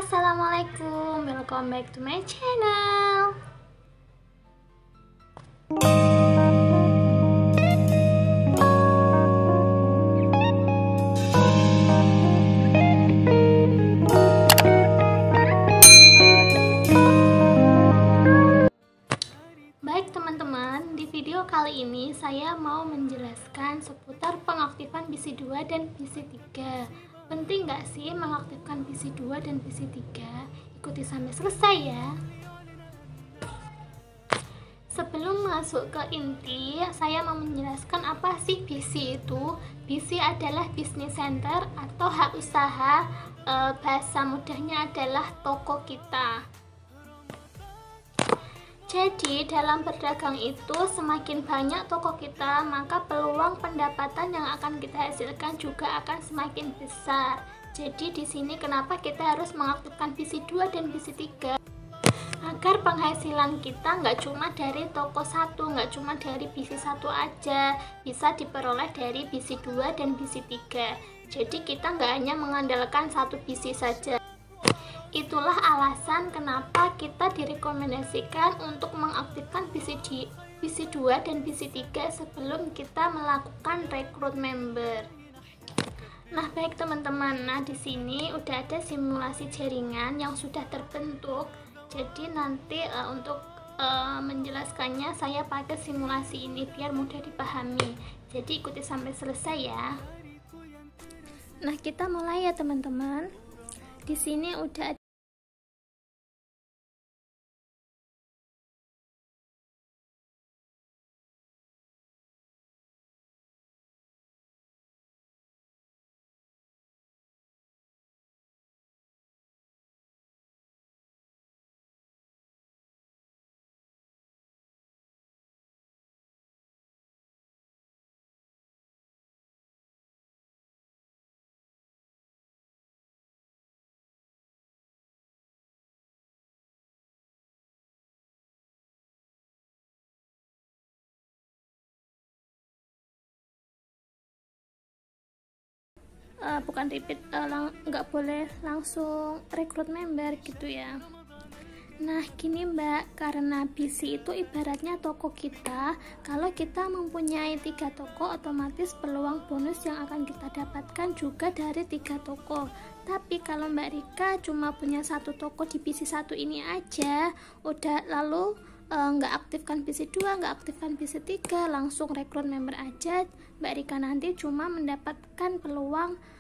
Assalamualaikum, welcome back to my channel. Baik teman-teman, di video kali ini saya mau menjelaskan seputar pengaktifan PC 2 dan PC 3. Penting nggak sih mengaktifkan PC 2 dan PC 3? Ikuti sampai selesai ya. Sebelum masuk ke inti, saya mau menjelaskan apa sih PC itu. PC adalah business center atau hak usaha, bahasa mudahnya adalah toko kita. Jadi dalam berdagang itu semakin banyak toko kita, maka peluang pendapatan yang akan kita hasilkan juga akan semakin besar. Jadi di sini kenapa kita harus mengaktifkan PC 2 dan PC 3? Agar penghasilan kita nggak cuma dari toko satu, nggak cuma dari PC 1 aja, bisa diperoleh dari PC 2 dan PC 3. Jadi kita nggak hanya mengandalkan satu PC saja. Itulah alasan kenapa kita direkomendasikan untuk mengaktifkan PC 2 dan PC 3 sebelum kita melakukan rekrut member. Nah, baik teman-teman. Nah, di sini udah ada simulasi jaringan yang sudah terbentuk. Jadi nanti untuk menjelaskannya saya pakai simulasi ini biar mudah dipahami. Jadi ikuti sampai selesai ya. Nah, kita mulai ya teman-teman. Di sini udah ada bukan repeat, nggak boleh langsung rekrut member gitu ya. Nah gini mbak, karena PC itu ibaratnya toko kita. Kalau kita mempunyai 3 toko, otomatis peluang bonus yang akan kita dapatkan juga dari 3 toko. Tapi kalau mbak Rika cuma punya 1 toko di PC 1 ini aja, udah lalu nggak aktifkan PC 2, nggak aktifkan PC 3, langsung rekrut member aja, mbak Rika nanti cuma mendapatkan peluang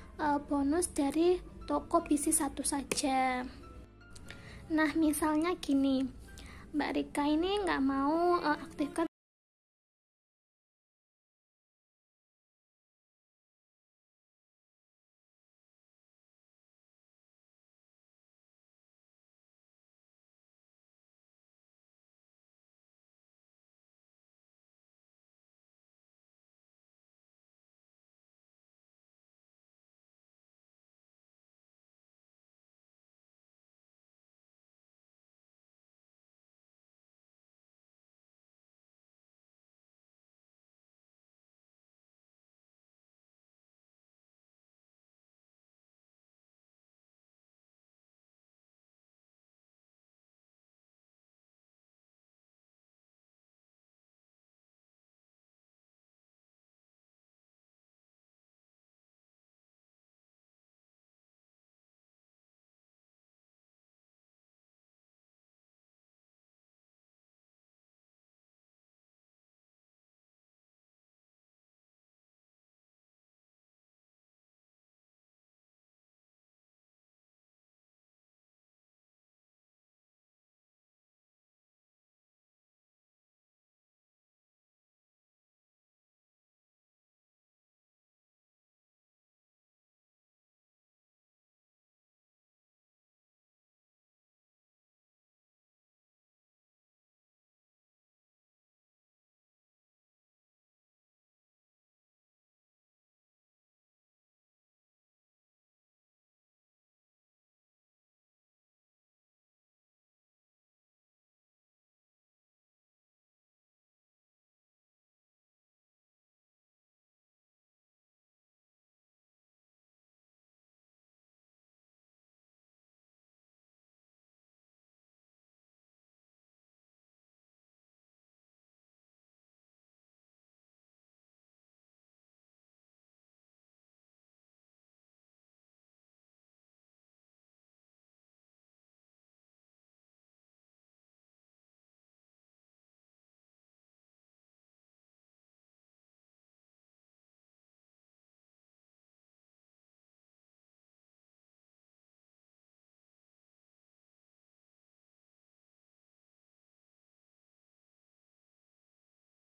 bonus dari toko PC 1 saja. Nah misalnya gini, mbak Rika ini nggak mau aktifkan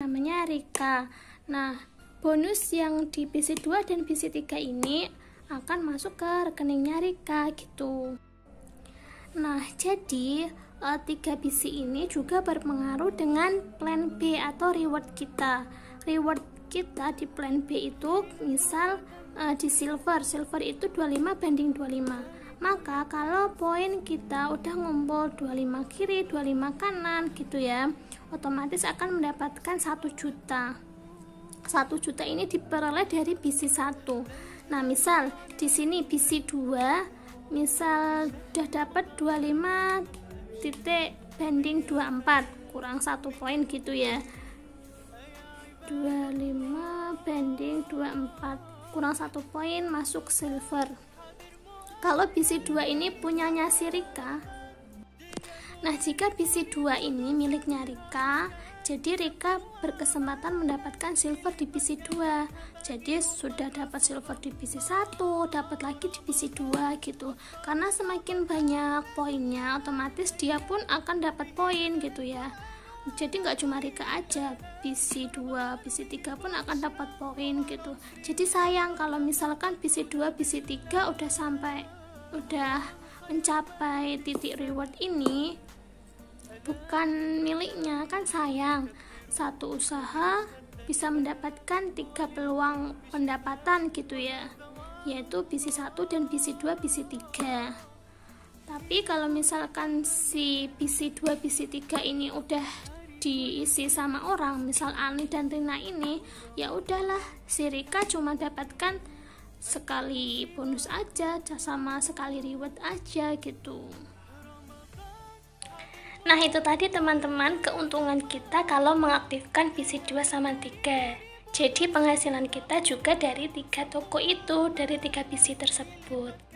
namanya Rika. Nah, bonus yang di BC2 dan BC3 ini akan masuk ke rekeningnya Rika gitu. Nah, jadi 3 BC ini juga berpengaruh dengan plan B atau reward kita. Reward kita di plan B itu misal di silver itu 25/25. Maka kalau poin kita udah ngumpul 25 kiri 25 kanan gitu ya, otomatis akan mendapatkan 1 juta. 1 juta ini diperoleh dari BC1. Nah, misal di sini BC2 misal udah dapat 25.24 kurang 1 poin gitu ya. 25/24 kurang 1 poin masuk silver. Kalau BC2 ini punyanya si Rika. Nah, jika BC2 ini miliknya Rika, jadi Rika berkesempatan mendapatkan silver di BC2. Jadi sudah dapat silver di BC1, dapat lagi di BC2 gitu. Karena semakin banyak poinnya, otomatis dia pun akan dapat poin gitu ya. Jadi nggak cuma Rika aja, BC2, BC3 pun akan dapat poin gitu. Jadi sayang kalau misalkan BC2, BC3 udah mencapai titik reward ini bukan miliknya, kan sayang. Satu usaha bisa mendapatkan 3 peluang pendapatan gitu ya, yaitu BC1 dan BC2, BC3. Tapi kalau misalkan si BC2, BC3 ini udah diisi sama orang, misal Ani dan Rina ini, ya udahlah, si Rika cuma dapatkan sekali bonus aja sama sekali reward aja gitu. Nah, itu tadi teman-teman keuntungan kita kalau mengaktifkan BC2 sama 3. Jadi penghasilan kita juga dari 3 toko itu, dari 3 BC tersebut.